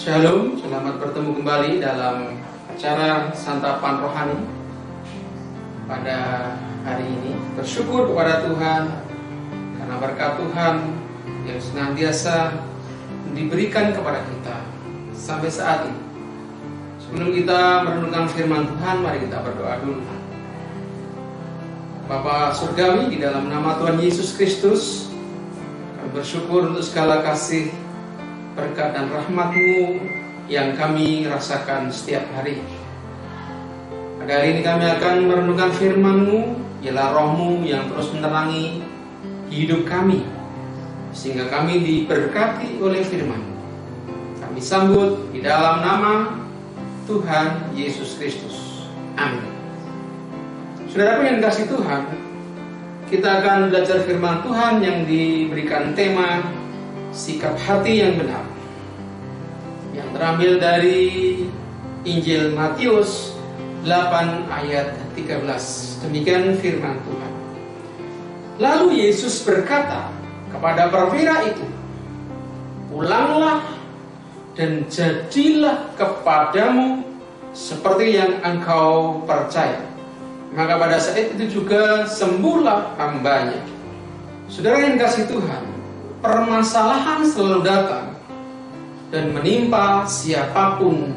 Shalom, selamat bertemu kembali dalam acara santapan rohani pada hari ini. Bersyukur kepada Tuhan karena berkat Tuhan yang senantiasa diberikan kepada kita sampai saat ini. Sebelum kita merenungkan firman Tuhan, mari kita berdoa dulu. Bapa Surgawi, di dalam nama Tuhan Yesus Kristus, kami bersyukur untuk segala kasih, berkat dan rahmat-Mu yang kami rasakan setiap hari. Pada hari ini kami akan merenungkan firman-Mu, ialah Roh-Mu yang terus menerangi hidup kami, sehingga kami diberkati oleh firman-Mu. Kami sambut di dalam nama Tuhan Yesus Kristus. Amin. Saudaraku yang dikasihi Tuhan, kita akan belajar firman Tuhan yang diberikan tema sikap hati yang benar, yang terambil dari Injil Matius 8 ayat 13. Demikian firman Tuhan. Lalu Yesus berkata kepada perwira itu, "Pulanglah dan jadilah kepadamu seperti yang engkau percaya." Maka pada saat itu juga sembuhlah hambanya. Saudara yang kasih Tuhan, permasalahan selalu datang dan menimpa siapapun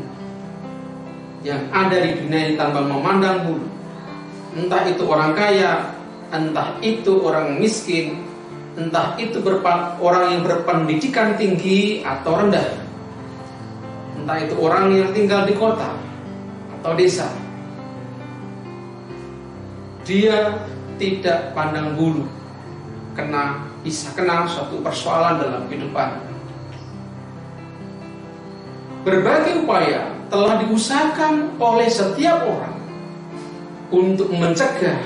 yang ada di dunia ini tanpa memandang bulu. Entah itu orang kaya, entah itu orang miskin, entah itu orang yang berpendidikan tinggi atau rendah, entah itu orang yang tinggal di kota atau desa. Dia tidak pandang bulu karena bisa kena suatu persoalan dalam kehidupan. Berbagai upaya telah diusahakan oleh setiap orang untuk mencegah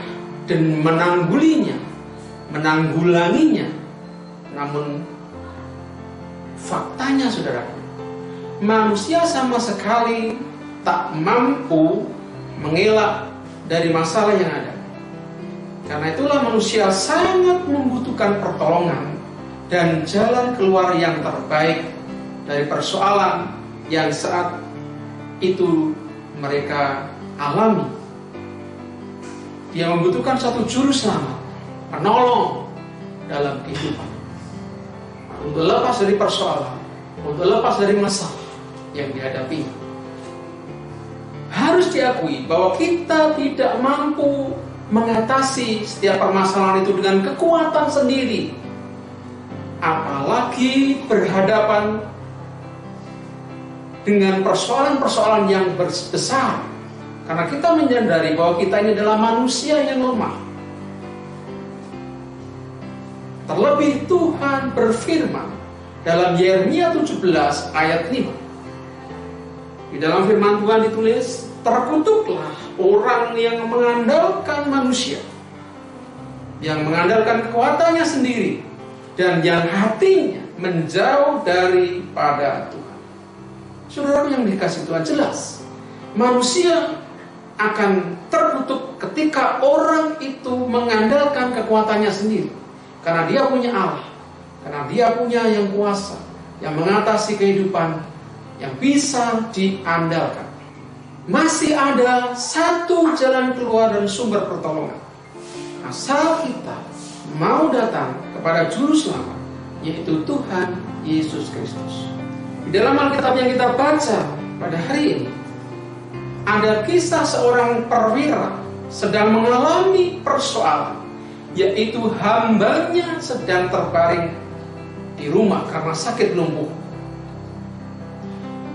dan menanggulanginya. Namun faktanya, saudara, manusia sama sekali tak mampu mengelak dari masalah yang ada. Karena itulah manusia sangat membutuhkan pertolongan dan jalan keluar yang terbaik dari persoalan yang saat itu mereka alami. Dia membutuhkan satu juru selamat, penolong dalam kehidupan, untuk lepas dari persoalan, untuk lepas dari masalah yang dihadapi. Harus diakui bahwa kita tidak mampu mengatasi setiap permasalahan itu dengan kekuatan sendiri, apalagi berhadapan dengan persoalan-persoalan yang besar, karena kita menyadari bahwa kita ini adalah manusia yang lemah. Terlebih Tuhan berfirman dalam Yeremia 17 ayat 5. Di dalam firman Tuhan ditulis, "Terkutuklah orang yang mengandalkan manusia, yang mengandalkan kekuatannya sendiri, dan yang hatinya menjauh daripada Tuhan." Saudara yang dikasih Tuhan, jelas manusia akan terkutuk ketika orang itu mengandalkan kekuatannya sendiri, karena dia punya Allah, karena dia punya yang kuasa, yang mengatasi kehidupan, yang bisa diandalkan. Masih ada satu jalan keluar dan sumber pertolongan, asal kita mau datang kepada juru selamat, yaitu Tuhan Yesus Kristus. Di dalam Alkitab yang kita baca pada hari ini, ada kisah seorang perwira sedang mengalami persoalan, yaitu hambanya sedang terbaring di rumah karena sakit lumpuh.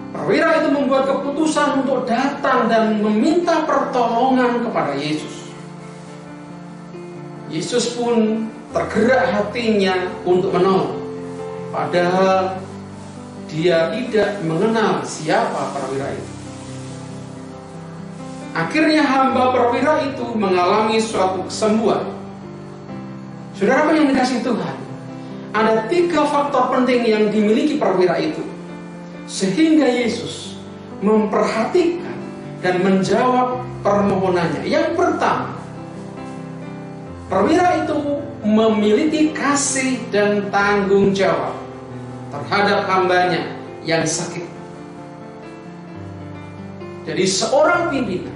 Perwira itu membuat keputusan untuk datang dan meminta pertolongan kepada Yesus. Yesus pun tergerak hatinya untuk menolong, padahal dia tidak mengenal siapa perwira itu. Akhirnya hamba perwira itu mengalami suatu kesembuhan. Saudara yang dikasihi Tuhan, ada 3 faktor penting yang dimiliki perwira itu, sehingga Yesus memperhatikan dan menjawab permohonannya. Yang pertama, perwira itu memiliki kasih dan tanggung jawab terhadap hambanya yang sakit. Jadi seorang pimpinan,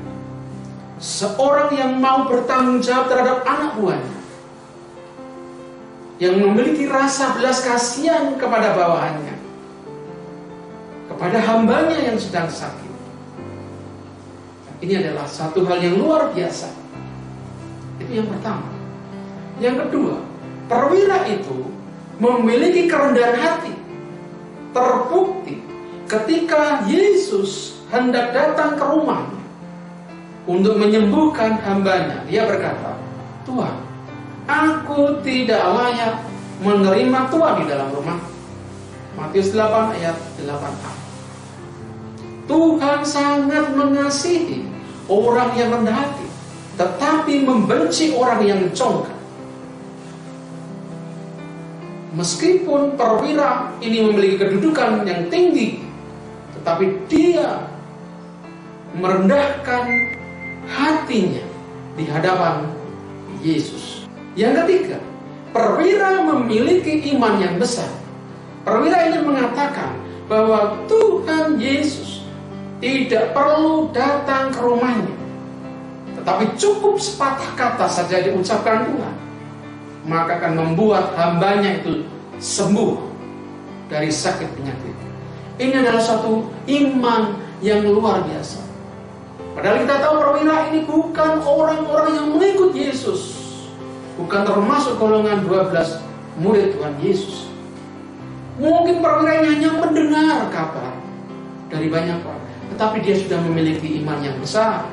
seorang yang mau bertanggung jawab terhadap anak buahnya, yang memiliki rasa belas kasihan kepada bawahannya, kepada hambanya yang sedang sakit. Ini adalah satu hal yang luar biasa. Itu yang pertama. Yang kedua, perwira itu memiliki kerendahan hati. Terbukti ketika Yesus hendak datang ke rumahnya untuk menyembuhkan hambanya, dia berkata, "Tuhan, aku tidak layak menerima Tuhan di dalam rumah." Matius 8 ayat 8a. Tuhan sangat mengasihi orang yang rendah hati, tetapi membenci orang yang congkak. Meskipun perwira ini memiliki kedudukan yang tinggi, tetapi dia merendahkan hatinya di hadapan Yesus. Yang ketiga, perwira memiliki iman yang besar. Perwira ini mengatakan bahwa Tuhan Yesus tidak perlu datang ke rumahnya, tetapi cukup sepatah kata saja diucapkan Tuhan, maka akan membuat hambanya itu sembuh dari sakit penyakit. Ini adalah suatu iman yang luar biasa. Padahal kita tahu perwira ini bukan orang-orang yang mengikut Yesus, bukan termasuk golongan 12 murid Tuhan Yesus. Mungkin perwira ini hanya mendengar kabar dari banyak orang, tetapi dia sudah memiliki iman yang besar,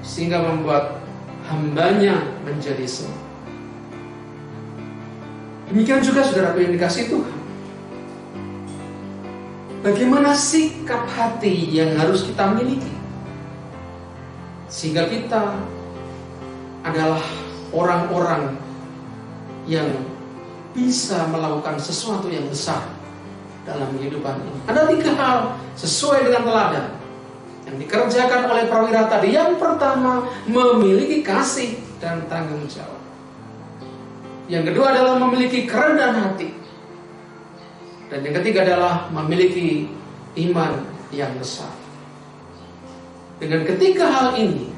sehingga membuat hambanya menjadi sembuh. Demikian juga saudaraku yang dikasihi Tuhan, bagaimana sikap hati yang harus kita miliki, sehingga kita adalah orang-orang yang bisa melakukan sesuatu yang besar dalam kehidupan ini. Ada 3 hal sesuai dengan teladan yang dikerjakan oleh perwira tadi. Yang pertama, memiliki kasih dan tanggung jawab. Yang kedua adalah memiliki kerendahan hati. Dan yang ketiga adalah memiliki iman yang besar. Dengan ketiga hal ini,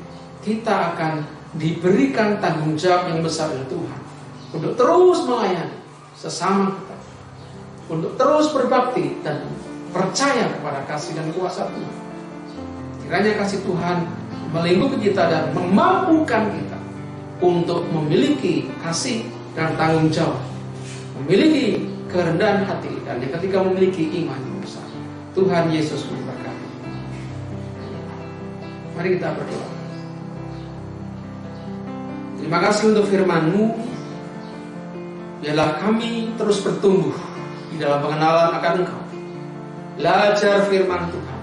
kita akan diberikan tanggung jawab yang besar oleh Tuhan untuk terus melayani sesama kita, untuk terus berbakti dan percaya kepada kasih dan kuasa Tuhan. Kiranya kasih Tuhan melingkupi kita dan memampukan kita untuk memiliki kasih dan tanggung jawab, memiliki kerendahan hati, dan yang ketiga memiliki iman yang besar. Tuhan Yesus memberkati. Mari kita berdoa. Terima kasih untuk firman-Mu. Biarlah kami terus bertumbuh di dalam pengenalan akan Engkau, belajar firman Tuhan,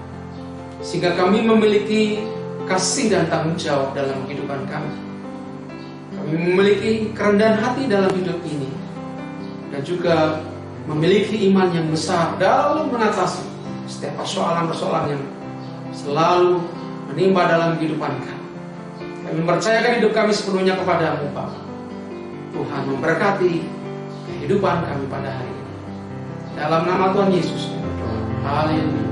sehingga kami memiliki kasih dan tanggung jawab dalam kehidupan kami. Kami memiliki kerendahan hati dalam hidup ini, dan juga memiliki iman yang besar dalam mengatasi setiap persoalan-persoalan yang selalu menimpa dalam kehidupan kami. Kami mempercayakan hidup kami sepenuhnya kepada-Mu, Bapa. Tuhan memberkati kehidupan kami pada hari ini. Dalam nama Tuhan Yesus kami berdoa. Haleluya.